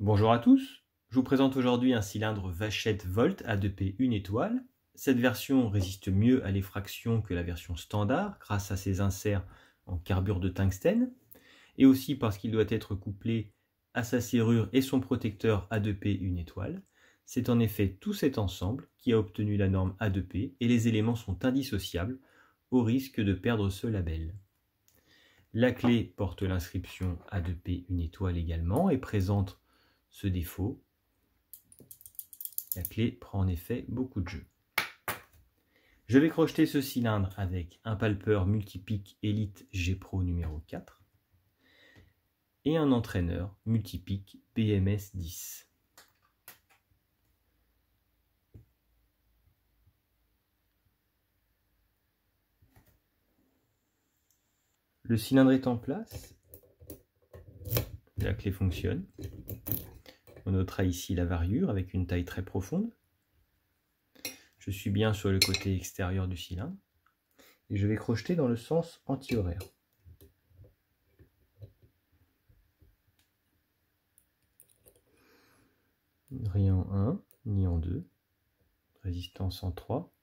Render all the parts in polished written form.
Bonjour à tous, je vous présente aujourd'hui un cylindre Vachette Volt A2P 1 étoile. Cette version résiste mieux à l'effraction que la version standard grâce à ses inserts en carbure de tungstène et aussi parce qu'il doit être couplé à sa serrure et son protecteur A2P 1 étoile. C'est en effet tout cet ensemble qui a obtenu la norme A2P et les éléments sont indissociables au risque de perdre ce label. La clé porte l'inscription A2P 1 étoile également et présente ce défaut. La clé prend en effet beaucoup de jeu. Je vais crocheter ce cylindre avec un palpeur Multipic Elite G Pro numéro 4 et un entraîneur Multipic BMS 10. Le cylindre est en place, la clé fonctionne. On notera ici la variure avec une taille très profonde. Je suis bien sur le côté extérieur du cylindre et je vais crocheter dans le sens anti-horaire. Rien en 1, ni en 2. Résistance en 3.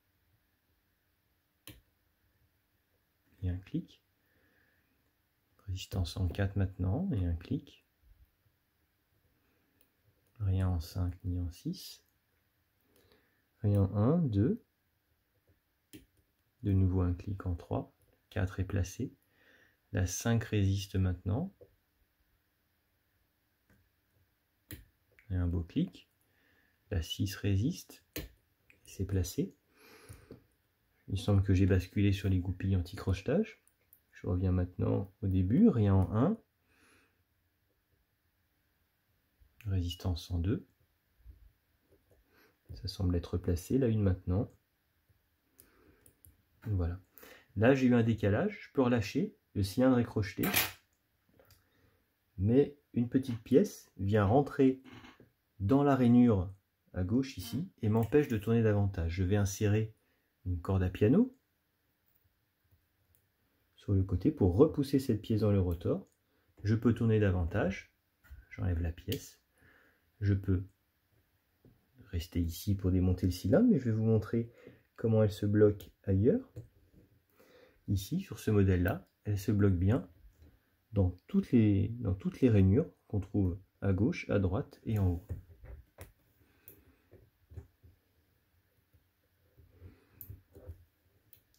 Et un clic. Résistance en 4 maintenant et un clic. Rien en 5 ni en 6. Rien en 1, 2. De nouveau un clic en 3. 4 est placé. La 5 résiste maintenant. Et un beau clic. La 6 résiste. C'est placé. Il semble que j'ai basculé sur les goupilles anti-crochetage. Je reviens maintenant au début. Rien en 1. Résistance en 2. Ça semble être placé. La 1 maintenant. Voilà. Là, j'ai eu un décalage. Je peux relâcher. Le cylindre est crocheté. Mais une petite pièce vient rentrer dans la rainure à gauche ici et m'empêche de tourner davantage. Je vais insérer une corde à piano sur le côté pour repousser cette pièce dans le rotor. Je peux tourner davantage. J'enlève la pièce. Je peux rester ici pour démonter le cylindre, mais je vais vous montrer comment elle se bloque ailleurs. Ici, sur ce modèle-là, elle se bloque bien dans toutes les rainures qu'on trouve à gauche, à droite et en haut.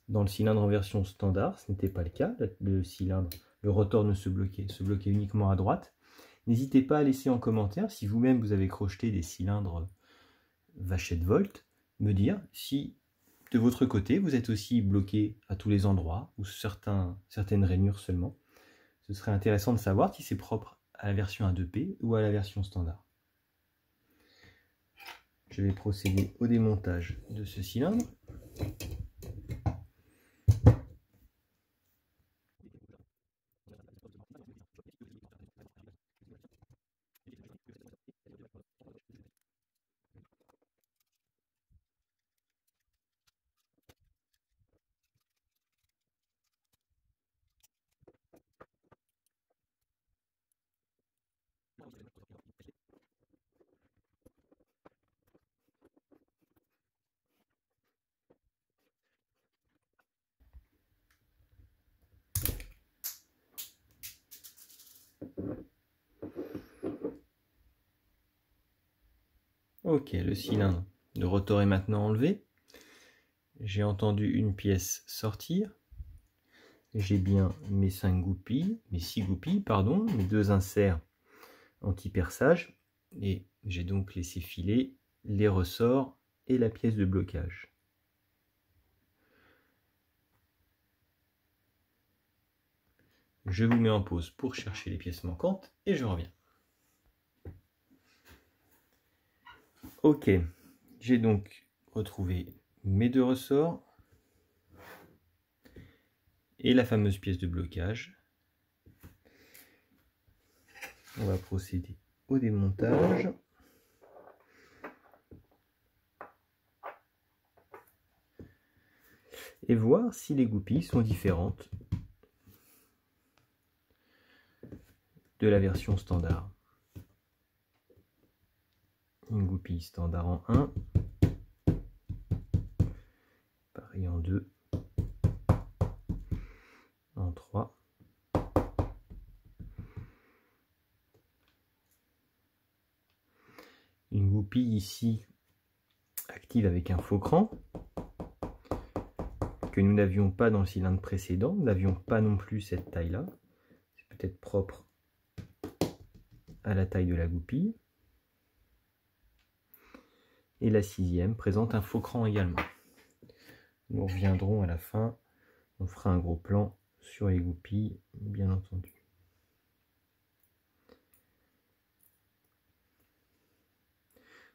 Dans le cylindre en version standard, ce n'était pas le cas. Le rotor ne se bloquait uniquement à droite. N'hésitez pas à laisser en commentaire si vous-même vous avez crocheté des cylindres Vachette Volt, me dire si de votre côté vous êtes aussi bloqué à tous les endroits ou certaines rainures seulement. Ce serait intéressant de savoir si c'est propre à la version A2P ou à la version standard. Je vais procéder au démontage de ce cylindre. Ok, le cylindre, le rotor est maintenant enlevé. J'ai entendu une pièce sortir. J'ai bien mes 6 goupilles, pardon, mes 2 inserts anti-perçage. Et j'ai donc laissé filer les ressorts et la pièce de blocage. Je vous mets en pause pour chercher les pièces manquantes et je reviens. Ok, j'ai donc retrouvé mes 2 ressorts et la fameuse pièce de blocage. On va procéder au démontage. Et voir si les goupilles sont différentes de la version standard. une goupille standard en 1, pareil en 2, en 3, une goupille ici active avec un faux cran que nous n'avions pas dans le cylindre précédent. Nous n'avions pas non plus cette taille là, c'est peut-être propre à la taille de la goupille. Et la 6e présente un faux cran également. Nous reviendrons à la fin, on fera un gros plan sur les goupilles bien entendu.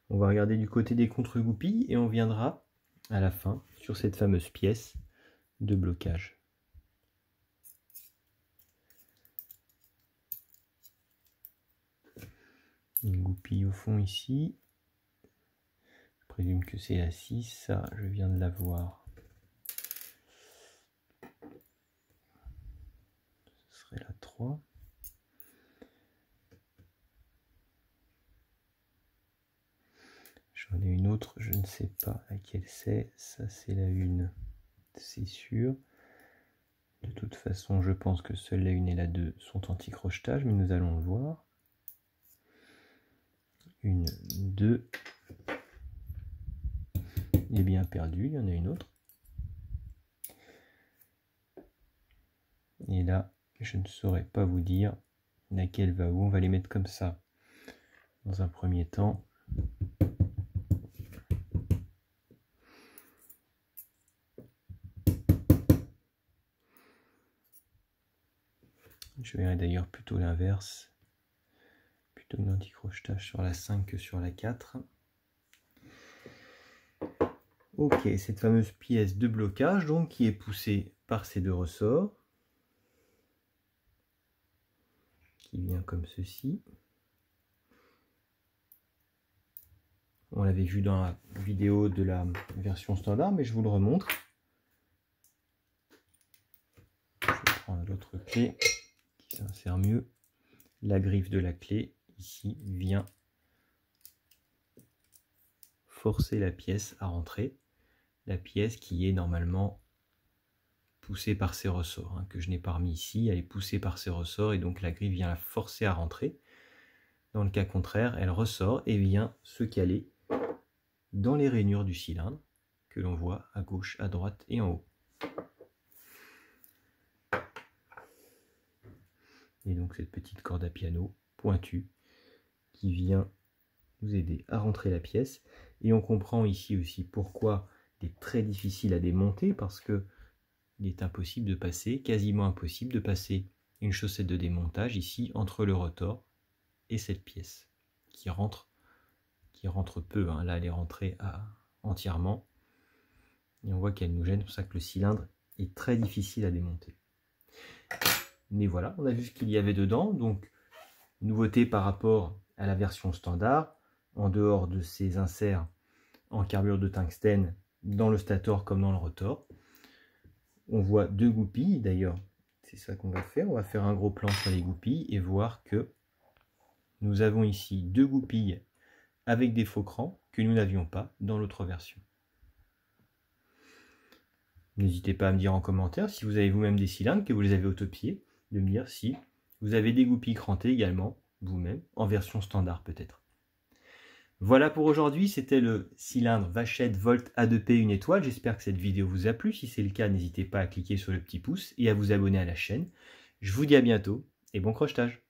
On va regarder du côté des contre-goupilles et on viendra à la fin sur cette fameuse pièce de blocage. Une goupille au fond ici. Je présume que c'est la 6, ça je viens de la voir. Ce serait la 3. J'en ai une autre, je ne sais pas laquelle c'est. Ça c'est la 1, c'est sûr. De toute façon, je pense que seule la 1 et la 2 sont anti-crochetage, mais nous allons le voir. 1, 2. Il est bien perdu, il y en a une autre. Et là, je ne saurais pas vous dire laquelle va où. On va les mettre comme ça dans un premier temps. Je verrai d'ailleurs plutôt l'inverse, plutôt une anti-crochetage sur la 5 que sur la 4. Ok, cette fameuse pièce de blocage donc qui est poussée par ces deux ressorts, qui vient comme ceci. On l'avait vu dans la vidéo de la version standard, mais je vous le remontre. Je vais prendre l'autre clé qui s'insère mieux. La griffe de la clé ici vient forcer la pièce à rentrer. La pièce qui est normalement poussée par ces ressorts, que je n'ai pas remis ici, elle est poussée par ces ressorts et donc la griffe vient la forcer à rentrer. Dans le cas contraire, elle ressort et vient se caler dans les rainures du cylindre que l'on voit à gauche, à droite et en haut. Et donc cette petite corde à piano pointue qui vient nous aider à rentrer la pièce. Et on comprend ici aussi pourquoi il est très difficile à démonter, parce que il est impossible de passer, quasiment impossible de passer une chaussette de démontage ici entre le rotor et cette pièce qui rentre peu. Là elle est rentrée entièrement et on voit qu'elle nous gêne, c'est pour ça que le cylindre est très difficile à démonter. Mais voilà, on a vu ce qu'il y avait dedans. Donc nouveauté par rapport à la version standard, en dehors de ces inserts en carbure de tungstène dans le stator comme dans le rotor. On voit deux goupilles, d'ailleurs c'est ça qu'on va faire. On va faire un gros plan sur les goupilles et voir que nous avons ici deux goupilles avec des faux crans que nous n'avions pas dans l'autre version. N'hésitez pas à me dire en commentaire si vous avez vous-même des cylindres, que vous les avez autopiés, de me dire si vous avez des goupilles crantées également, vous-même, en version standard peut-être. Voilà pour aujourd'hui, c'était le cylindre Vachette Volt A2P 1 étoile. J'espère que cette vidéo vous a plu. Si c'est le cas, n'hésitez pas à cliquer sur le petit pouce et à vous abonner à la chaîne. Je vous dis à bientôt et bon crochetage.